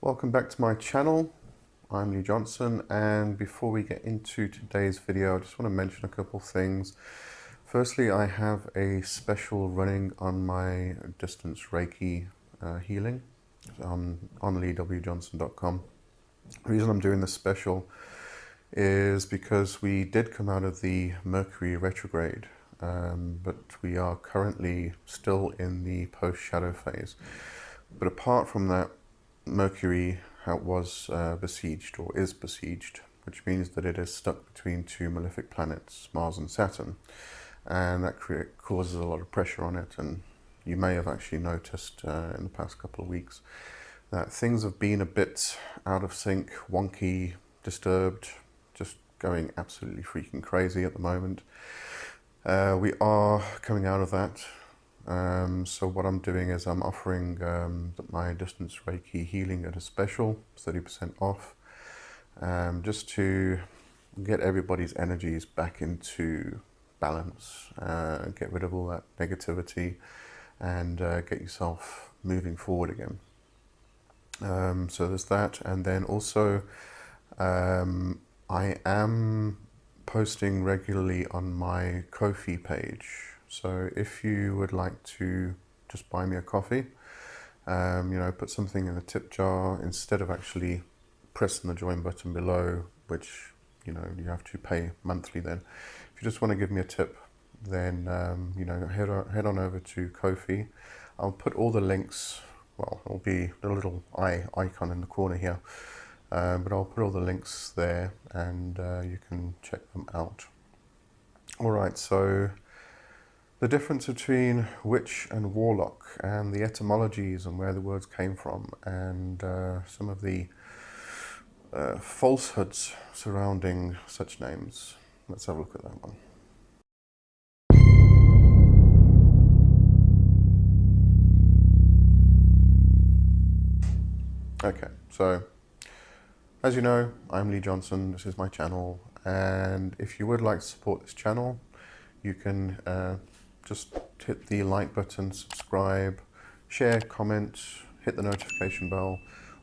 Welcome back to my channel. I'm Lee Johnson, and before we get into today's video, I just want to mention a couple things. Firstly, I have a special running on my distance Reiki healing on leewjohnson.com. The reason I'm doing this special is because we did come out of the Mercury retrograde, but we are currently still in the post-shadow phase. But apart from that, Mercury was besieged, or is besieged, which means that it is stuck between two malefic planets, Mars and Saturn, and that causes a lot of pressure on it. And you may have actually noticed in the past couple of weeks that things have been a bit out of sync, wonky, disturbed, just going absolutely freaking crazy at the moment. We are coming out of that. So what I'm doing is I'm offering my distance Reiki healing at a special 30% off, just to get everybody's energies back into balance, get rid of all that negativity, and get yourself moving forward again. So there's that, and then also I am posting regularly on my Ko-fi page. So if you would like to just buy me a coffee, put something in the tip jar instead of actually pressing the join button below, which you have to pay monthly. Then, if you just want to give me a tip, then head on over to Ko-fi. I'll put all the links. Well, it'll be the little icon in the corner here, but I'll put all the links there, and you can check them out. All right, so the difference between witch and warlock, and the etymologies and where the words came from, and some of the falsehoods surrounding such names. Let's have a look at that one. Okay, so as you know, I'm Lee Johnson. This is my channel, and if you would like to support this channel, you can just hit the like button, subscribe, share, comment, hit the notification bell,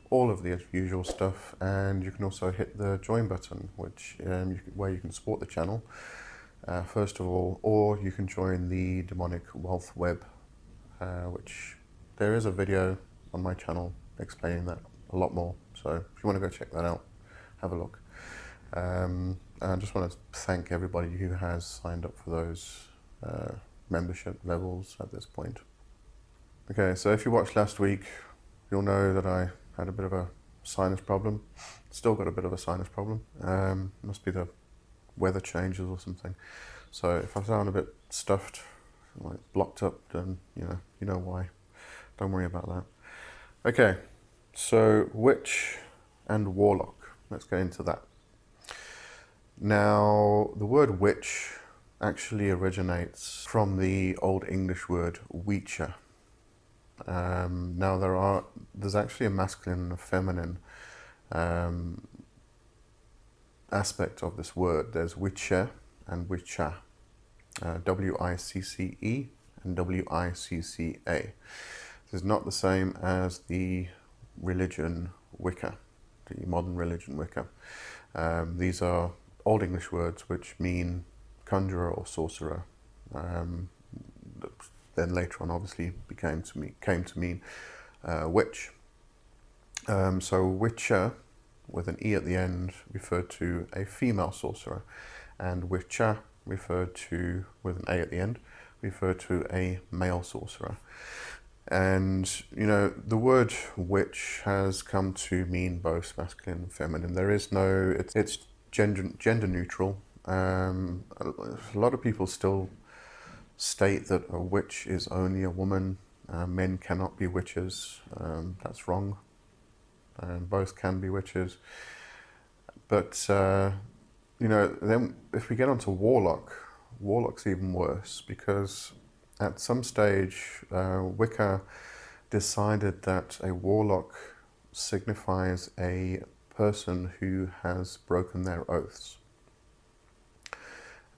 all of the usual stuff. And you can also hit the join button, which where you can support the channel first of all, or you can join the Demonic Wealth Web, which there is a video on my channel explaining that a lot more. So if you want to go check that out, have a look. I just want to thank everybody who has signed up for those membership levels at this point. Okay, so if you watched last week, you'll know that I had a bit of a sinus problem. Still got a bit of a sinus problem. Must be the weather changes or something. So if I sound a bit stuffed, like blocked up, then you know why. Don't worry about that. Okay, so witch and warlock. Let's get into that. Now, the word witch actually originates from the Old English word weecher. Now there's actually a masculine and a feminine aspect of this word. There's witcher and witcha, W-I-C-C-E and W-I-C-C-A. This is not the same as the religion Wicca, the modern religion Wicca. These are Old English words which mean conjurer or sorcerer. Then later on, obviously, came to mean witch. So witcher, with an E at the end, referred to a female sorcerer, and witcha, referred to, with an A at the end, referred to a male sorcerer. And the word witch has come to mean both masculine and feminine. There is no, it's gender neutral. A lot of people still state that a witch is only a woman. Men cannot be witches. That's wrong. Both can be witches. But then if we get onto warlock, warlock's even worse, because at some stage Wicca decided that a warlock signifies a person who has broken their oaths.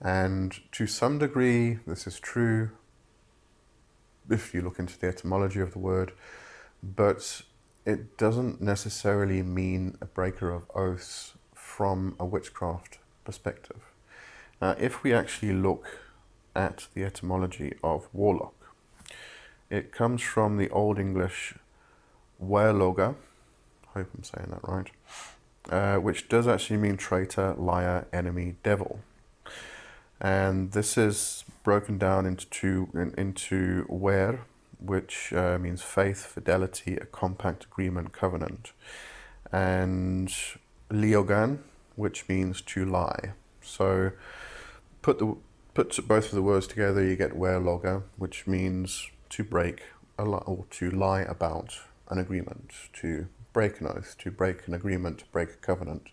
And to some degree, this is true if you look into the etymology of the word, but it doesn't necessarily mean a breaker of oaths from a witchcraft perspective. Now, if we actually look at the etymology of warlock, it comes from the Old English Warloga, I hope I'm saying that right, which does actually mean traitor, liar, enemy, devil. And this is broken down into wer, which means faith, fidelity, a compact agreement, covenant, and liogan, which means to lie. So put both of the words together, you get werloga, which means to break or to lie about an agreement, to break an oath, to break an agreement, to break a covenant.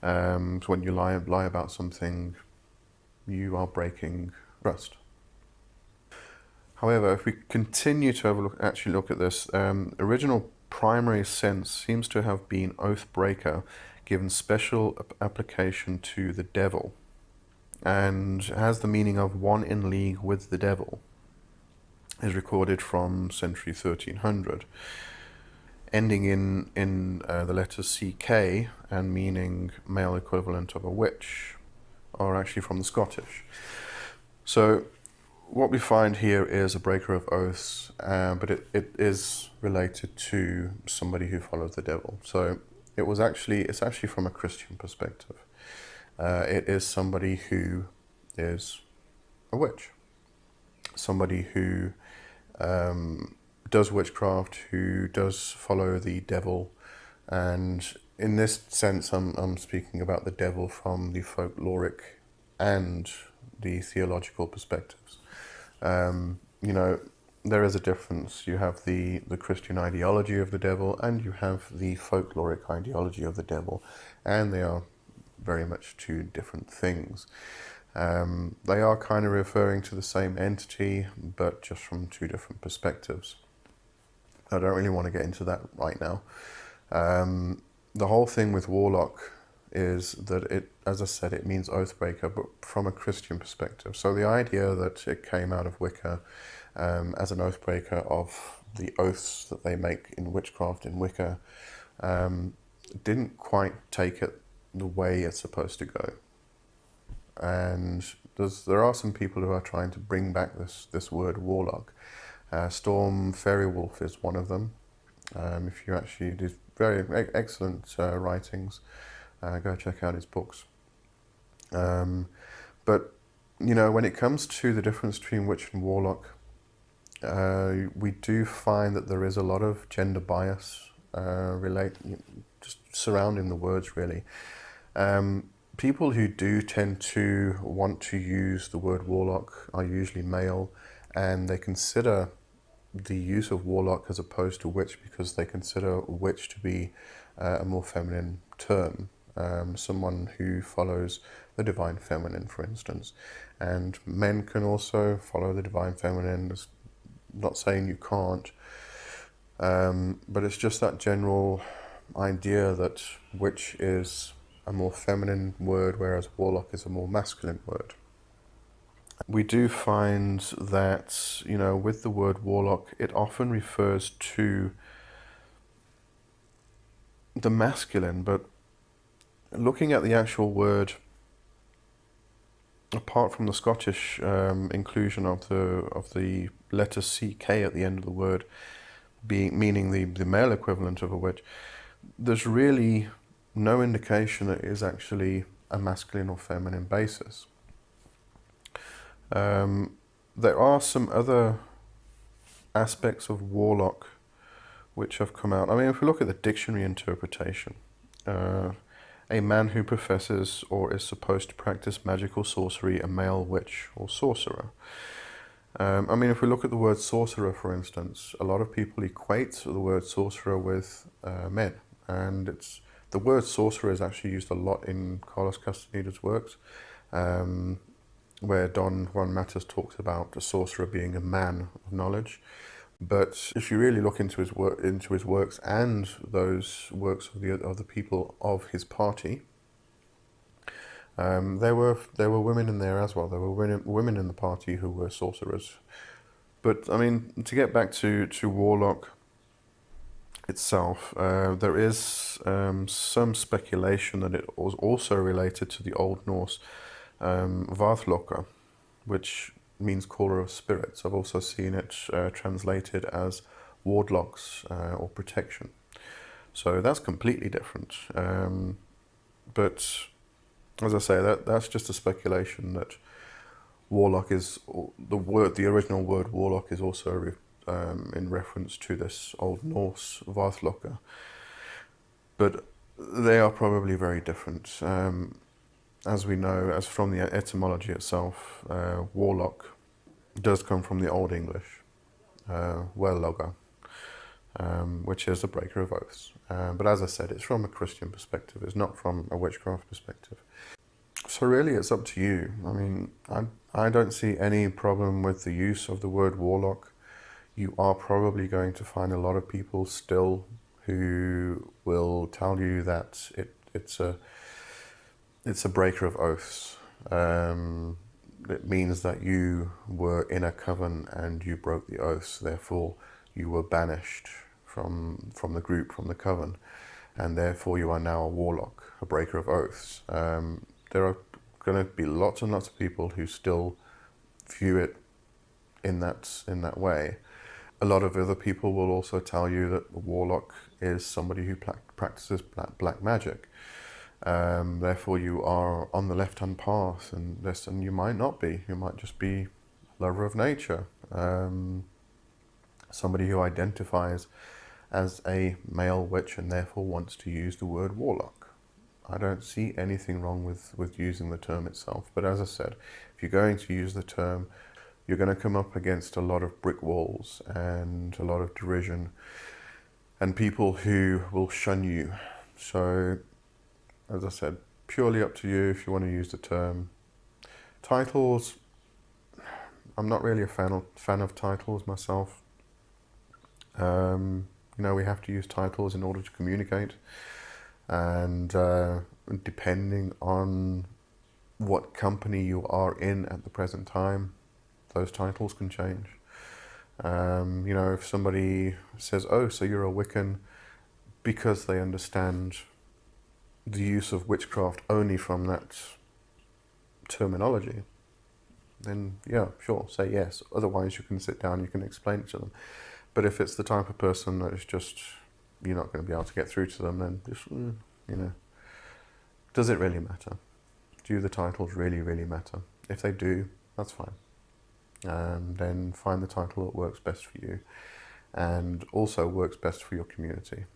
So when you lie about something, you are breaking trust. However, if we continue to have actually look at this, original primary sense seems to have been oath breaker, given special application to the devil, and has the meaning of one in league with the devil. Is recorded from century 1300, ending in the letter CK and meaning male equivalent of a witch, are actually from the Scottish. So what we find here is a breaker of oaths, but it is related to somebody who follows the devil. So it's actually from a Christian perspective. It is somebody who is a witch, somebody who does witchcraft, who does follow the devil. And in this sense, I'm speaking about the devil from the folkloric and the theological perspectives. You know, there is a difference. You have the Christian ideology of the devil, and you have the folkloric ideology of the devil, and they are very much two different things. They are kind of referring to the same entity, but just from two different perspectives. I don't really want to get into that right now. The whole thing with warlock is that it, as I said, it means oathbreaker, but from a Christian perspective. So the idea that it came out of Wicca as an oathbreaker of the oaths that they make in witchcraft in Wicca didn't quite take it the way it's supposed to go. And there are some people who are trying to bring back this word warlock. Storm Fairy Wolf is one of them. If you actually do very excellent writings, go check out his books. But you know, when it comes to the difference between witch and warlock, we do find that there is a lot of gender bias just surrounding the words, really. People who do tend to want to use the word warlock are usually male, and they consider the use of warlock as opposed to witch because they consider witch to be a more feminine term. Someone who follows the divine feminine, for instance. And men can also follow the divine feminine. It's not saying you can't, but it's just that general idea that witch is a more feminine word, whereas warlock is a more masculine word. We do find that, you know, with the word warlock, it often refers to the masculine, but looking at the actual word, apart from the Scottish inclusion of the letter CK at the end of the word, meaning the male equivalent of a witch, there's really no indication that it is actually a masculine or feminine basis. There are some other aspects of warlock which have come out. I mean, if we look at the dictionary interpretation, a man who professes or is supposed to practice magical sorcery, a male witch or sorcerer. I mean, if we look at the word sorcerer, for instance, a lot of people equate the word sorcerer with men, and the word sorcerer is actually used a lot in Carlos Castaneda's works, where Don Juan Matus talks about a sorcerer being a man of knowledge. But if you really look into his works and those works of the other people of his party, there were women in there as well. There were women in the party who were sorcerers. But I mean, to get back to warlock, itself, there is some speculation that it was also related to the Old Norse Varthloka, which means caller of spirits. I've also seen it translated as wardlocks or protection. So that's completely different. But as I say, that's just a speculation that warlock is the original word warlock is also in reference to this Old Norse Varthloka. But they are probably very different. As we know, as from the etymology itself, warlock does come from the Old English, Warlock, which is a breaker of oaths. But as I said, it's from a Christian perspective. It's not from a witchcraft perspective. So really, it's up to you. I mean, I don't see any problem with the use of the word warlock. You are probably going to find a lot of people still who will tell you that it's a breaker of oaths. It means that you were in a coven and you broke the oaths, therefore you were banished from the group, from the coven, and therefore you are now a warlock, a breaker of oaths. There are going to be lots and lots of people who still view it in that way. A lot of other people will also tell you that a warlock is somebody who practices black magic. Therefore, you are on the left-hand path, and you might not be. You might just be a lover of nature, somebody who identifies as a male witch and therefore wants to use the word warlock. I don't see anything wrong with using the term itself. But as I said, if you're going to use the term, you're going to come up against a lot of brick walls and a lot of derision and people who will shun you. So, as I said, purely up to you if you want to use the term. Titles, I'm not really a fan of titles myself. We have to use titles in order to communicate, and depending on what company you are in at the present time, those titles can change. If somebody says, "Oh, so you're a Wiccan," because they understand the use of witchcraft only from that terminology, then yeah, sure, say yes. Otherwise, you can sit down, you can explain it to them. But if it's the type of person that is just, you're not going to be able to get through to them, then just, does it really matter? Do the titles really, really matter? If they do, that's fine. Then find the title that works best for you and also works best for your community.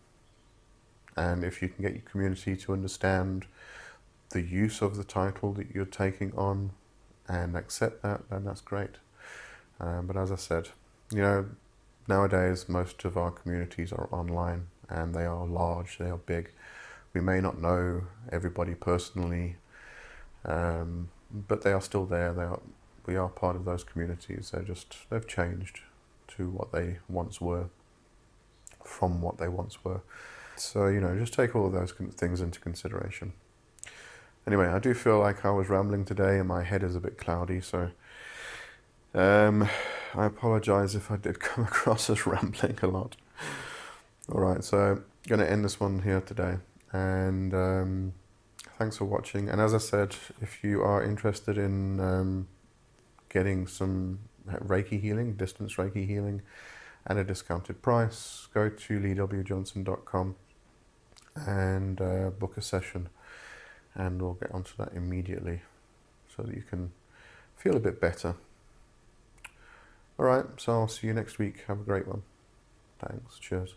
And if you can get your community to understand the use of the title that you're taking on and accept that, then that's great. But as I said, nowadays most of our communities are online and they are large, they are big. We may not know everybody personally, but they are still there. We are part of those communities. They've changed to what they once were, from what they once were. So, just take all of those things into consideration. Anyway, I do feel like I was rambling today and my head is a bit cloudy, so I apologize if I did come across as rambling a lot. Alright, so I'm going to end this one here today, and thanks for watching. And as I said, if you are interested in getting some Reiki healing, distance Reiki healing, at a discounted price, go to leewjohnson.com and book a session, and we'll get onto that immediately so that you can feel a bit better. Alright, so I'll see you next week. Have a great one. Thanks. Cheers.